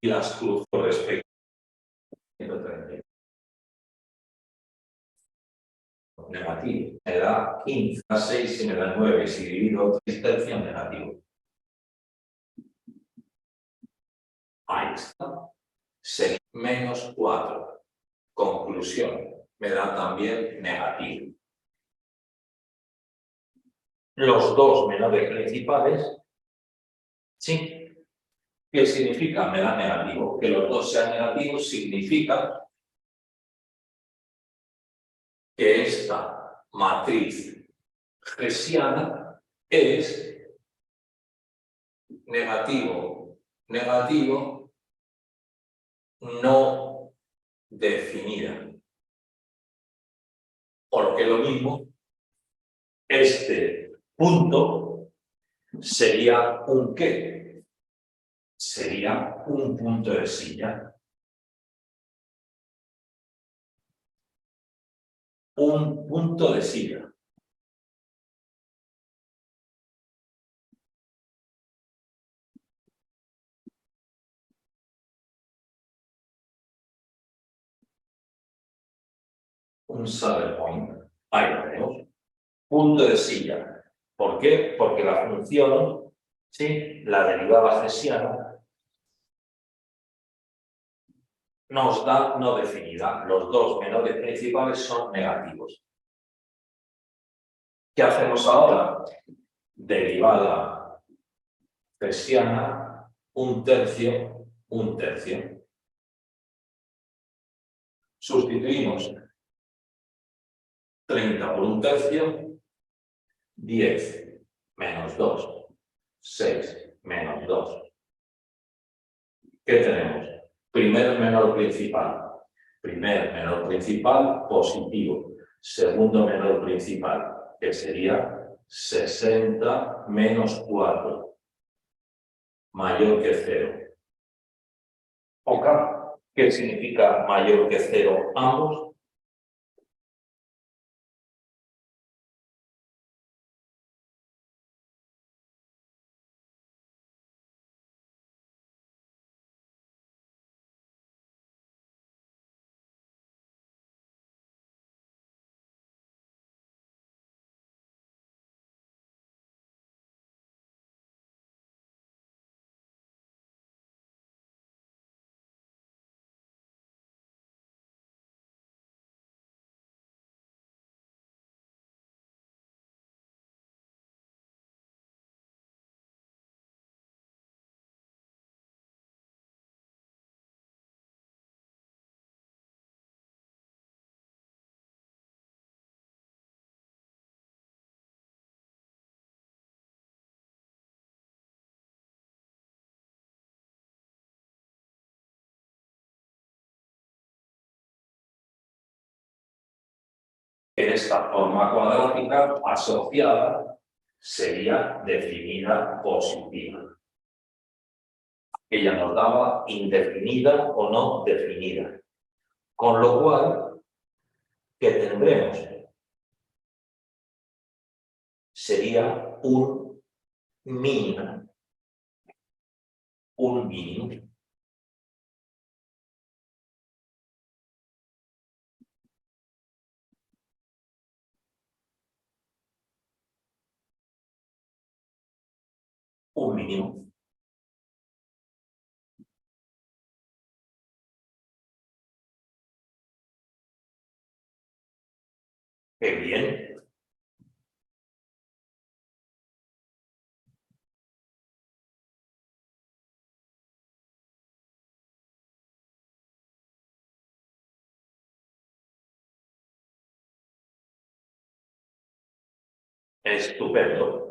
y las cruzo respecto a 130. Negativo. Me da 15, a 6 y me da 9. Si divido 3 tercios, negativo. Ahí está. 6 menos 4. Conclusión. Me da también negativo. Los dos menores principales, ¿sí? ¿Qué significa? Me da negativo. Que los dos sean negativos significa que esta matriz hessiana es negativo, negativo, no definida. O lo que es lo mismo, este punto sería un ¿qué? Sería un punto de silla. Un punto de silla. Un saddle point. Ahí lo tenemos. Punto de silla. ¿Por qué? Porque la función, ¿sí? La derivada hessiana, nos da no definida. Los dos menores principales son negativos. ¿Qué hacemos ahora? Derivada hessiana, un tercio, un tercio. Sustituimos 30 por un tercio, 10 menos 2, 6 menos 2. ¿Qué tenemos? Primer menor principal. Primer menor principal positivo. Segundo menor principal, que sería 60 menos 4. Mayor que 0. ¿Ok? ¿Qué significa mayor que 0 ambos? En esta forma cuadrática asociada sería definida positiva. Ella nos daba indefinida o no definida. Con lo cual, ¿qué tendremos? Sería un mínimo. Un mínimo. Un mínimo. Qué bien. Estupendo.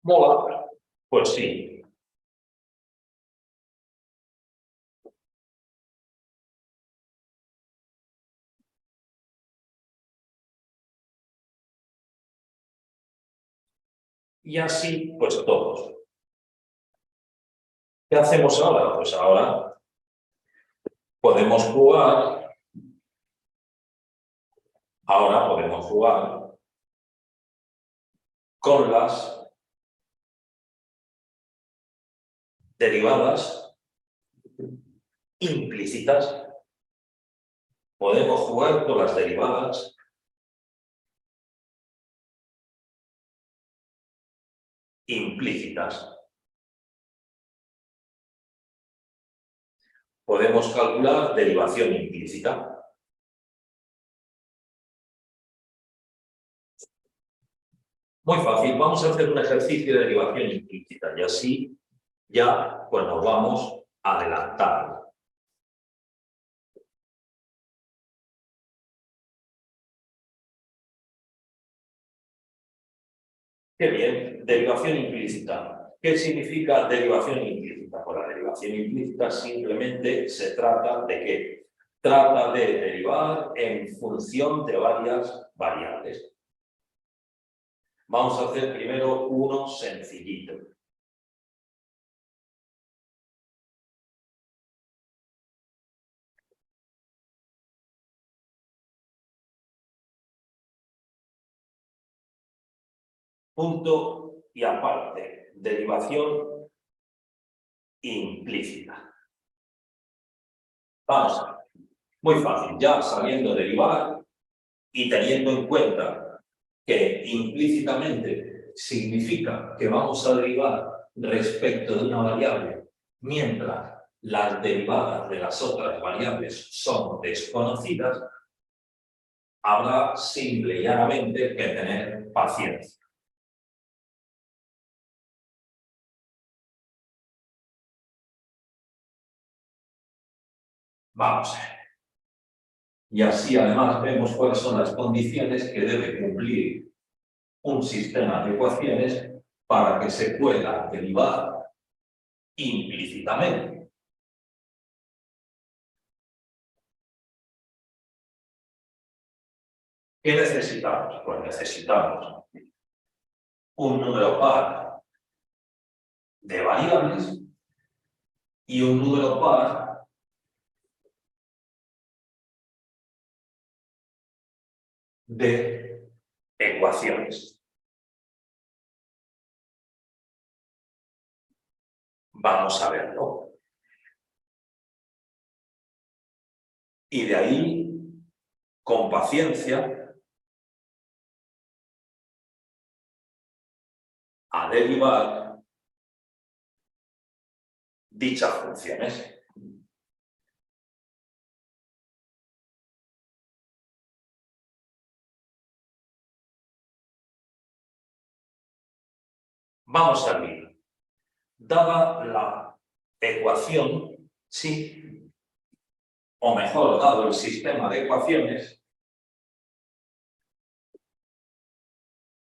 Mola. Pues sí. Y así, pues todos. ¿Qué hacemos ahora? Pues ahora podemos jugar Ahora podemos jugar con las derivadas implícitas. Podemos jugar con las derivadas implícitas. Podemos calcular derivación implícita. Muy fácil, vamos a hacer un ejercicio de derivación implícita y así ya pues nos vamos adelantando. Qué bien, derivación implícita. ¿Qué significa derivación implícita? Pues la derivación implícita simplemente se trata de ¿qué? Trata de derivar en función de varias variables. Vamos a hacer primero uno sencillito. Punto y aparte, derivación implícita. Vamos a ver. Muy fácil, ya sabiendo derivar y teniendo en cuenta que implícitamente significa que vamos a derivar respecto de una variable, mientras las derivadas de las otras variables son desconocidas, habrá simple y llanamente que tener paciencia. Vamos a ver. Y así además vemos cuáles son las condiciones que debe cumplir un sistema de ecuaciones para que se pueda derivar implícitamente. ¿Qué necesitamos? Pues necesitamos un número par de variables y un número par de ecuaciones. Vamos a verlo. Y de ahí, con paciencia, a derivar dichas funciones. Vamos a ver. Dada la ecuación, sí, o mejor, dado el sistema de ecuaciones,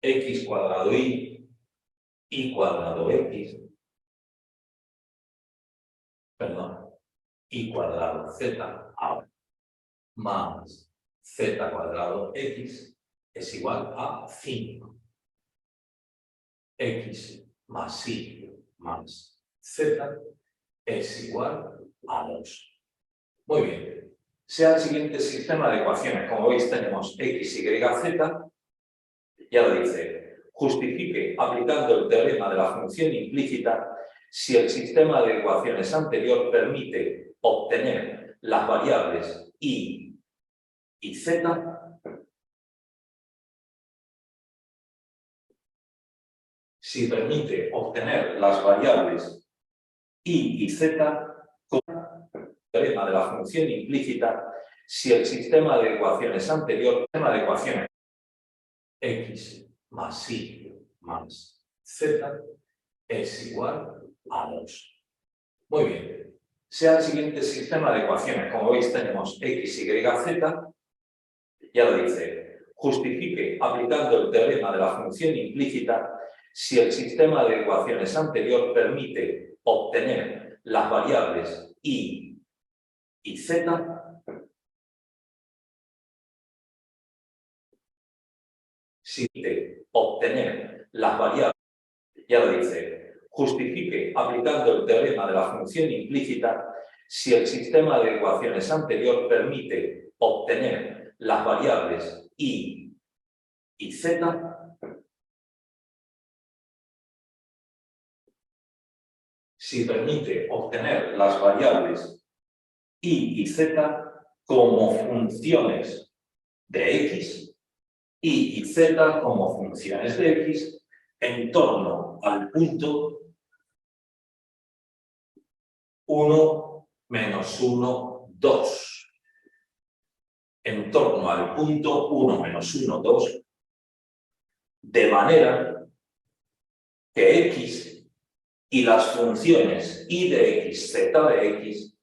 x cuadrado y cuadrado x, perdón, y cuadrado z ahora, más z cuadrado x es igual a 5. X más y más z es igual a 2. Muy bien. Sea el siguiente sistema de ecuaciones. Como veis tenemos x, y, z. Ya lo dice. Justifique aplicando el teorema de la función implícita si el sistema de ecuaciones anterior permite obtener las variables y z si permite obtener las variables y z con el teorema de la función implícita si el sistema de ecuaciones anterior, sistema de ecuaciones x más y más z es igual a 2. Muy bien. Sea el siguiente sistema de ecuaciones. Como veis tenemos x, y, z. Ya lo dice. Justifique aplicando el teorema de la función implícita si el sistema de ecuaciones anterior permite obtener las variables y z si permite obtener las variables, ya lo dice, justifique aplicando el teorema de la función implícita si el sistema de ecuaciones anterior permite obtener las variables Y y Z si permite obtener las variables y z como funciones de x y z como funciones de x en torno al punto 1, menos 1, 2. En torno al punto 1, menos 1, 2, de manera que x y las funciones y de x, z de x,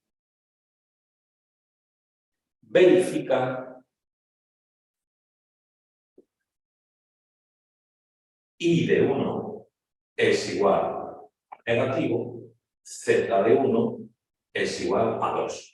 verifican y de 1 es igual a negativo, z de 1 es igual a 2.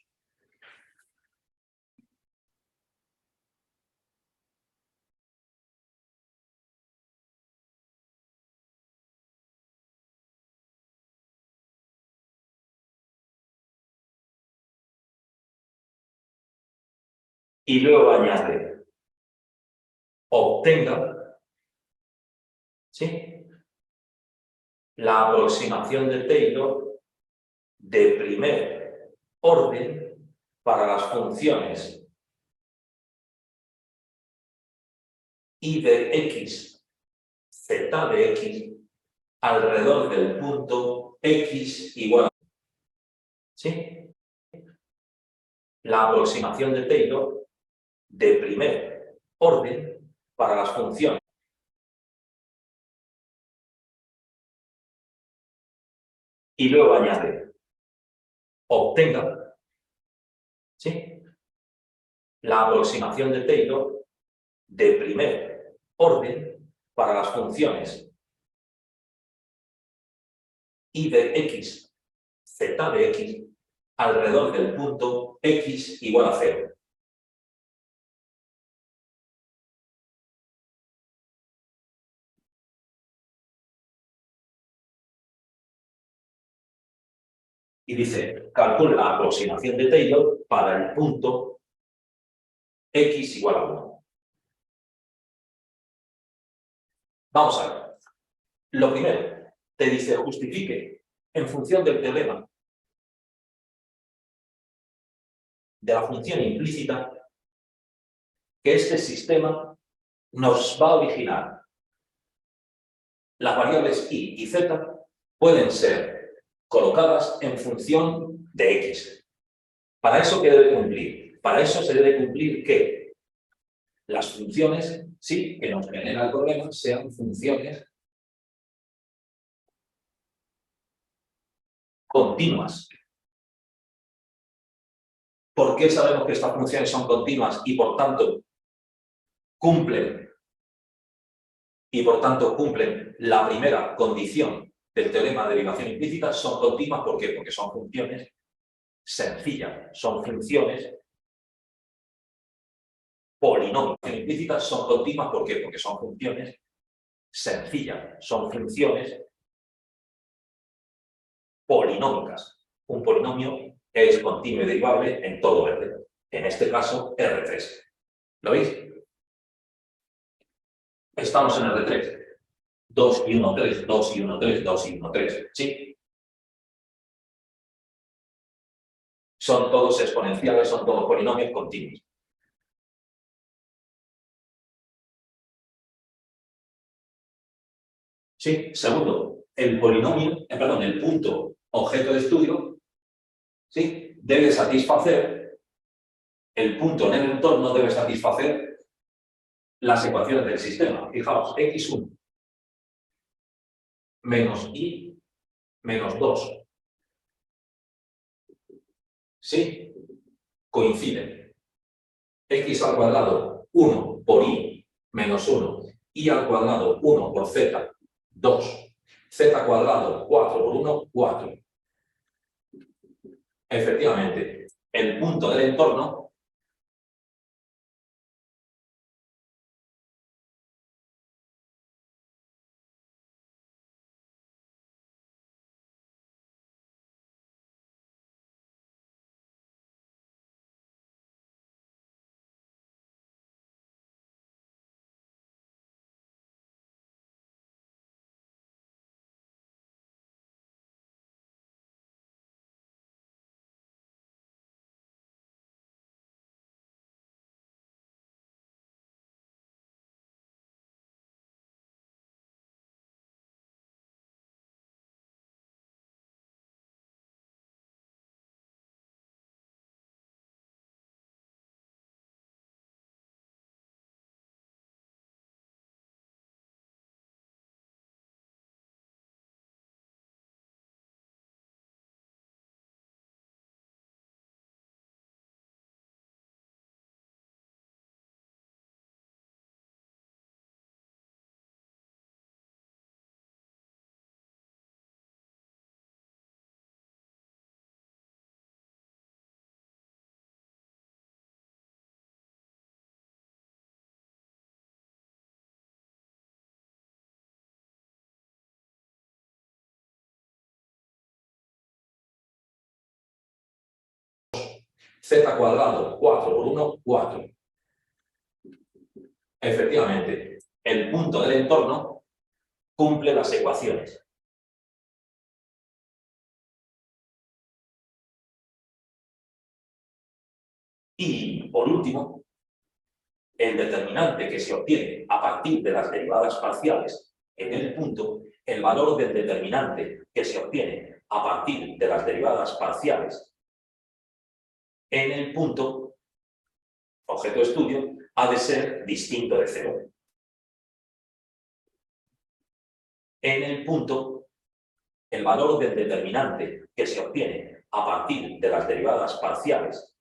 Y luego añade, obtenga, ¿sí?, la aproximación de Taylor de primer orden para las funciones y de x, z de x, alrededor del punto x igual a... ¿Sí? La aproximación de Taylor de primer orden para las funciones. Y luego añade, obtenga, ¿sí?, la aproximación de Taylor de primer orden para las funciones y de x, z de x, alrededor del punto x igual a 0. Y dice, calcula la aproximación de Taylor para el punto x igual a 1. Vamos a ver. Lo primero, te dice justifique en función del teorema de la función implícita que este sistema nos va a originar. Las variables y z pueden ser colocadas en función de x. ¿Para eso qué debe cumplir? Para eso se debe cumplir que las funciones, sí, que nos genera el problema, sean funciones continuas. ¿Por qué sabemos que estas funciones son continuas y por tanto cumplen la primera condición del teorema de derivación implícita? Son continuas, ¿por qué? Porque son funciones sencillas, son funciones polinomios. Implícitas son continuas, ¿por qué? Porque son funciones sencillas, son funciones polinómicas. Un polinomio es continuo y derivable en todo R. En este caso, R3. ¿Lo veis? Estamos en R3. 2 y 1, 3, 2 y 1, 3, 2 y 1, 3. ¿Sí? Son todos exponenciales, son todos polinomios continuos. ¿Sí? Segundo, el polinomio, perdón, el punto objeto de estudio, ¿sí?, debe satisfacer, el punto en el entorno debe satisfacer las ecuaciones del sistema. Fijaos, x1 menos y menos 2. ¿Sí? Coinciden. X al cuadrado 1 por y menos 1. Y al cuadrado 1 por z, 2. Z cuadrado 4 por 1, 4. Efectivamente, el punto del entorno Z cuadrado, 4 por 1, 4. Efectivamente, el punto del entorno cumple las ecuaciones. Y, por último, el determinante que se obtiene a partir de las derivadas parciales en el punto, el valor del determinante que se obtiene a partir de las derivadas parciales en el punto, objeto de estudio, ha de ser distinto de 0. En el punto, el valor del determinante que se obtiene a partir de las derivadas parciales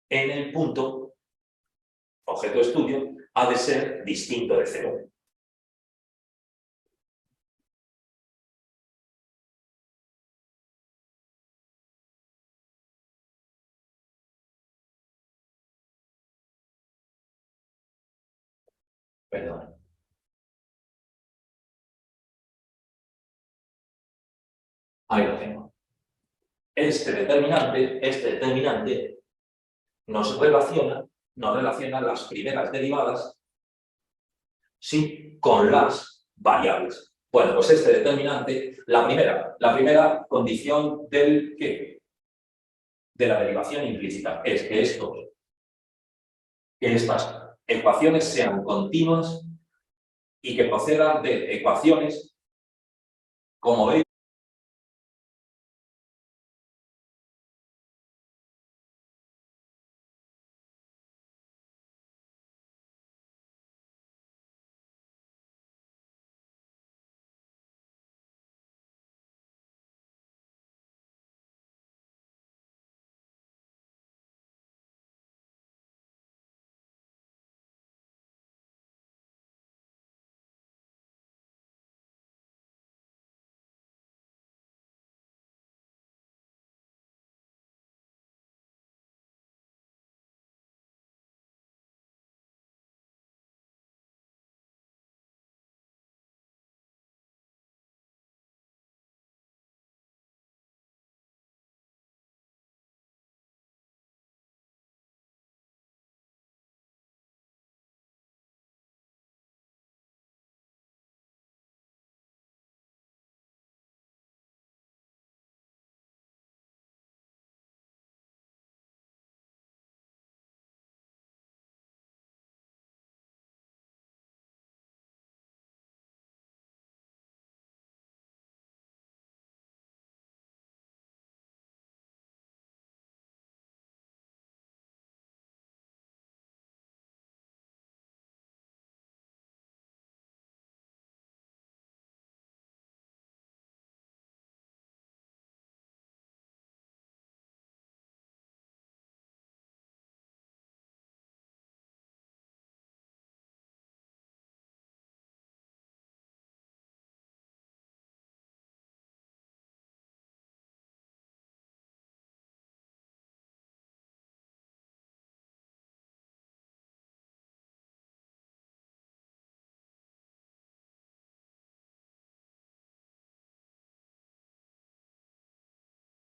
en el punto, objeto de estudio, ha de ser distinto de 0. Perdón. Ahí lo tengo. Este determinante nos relaciona las primeras derivadas, sí, con las variables. Bueno, pues este determinante, la primera condición del ¿qué? De la derivación implícita es que estas ecuaciones sean continuas y que procedan de ecuaciones, como veis,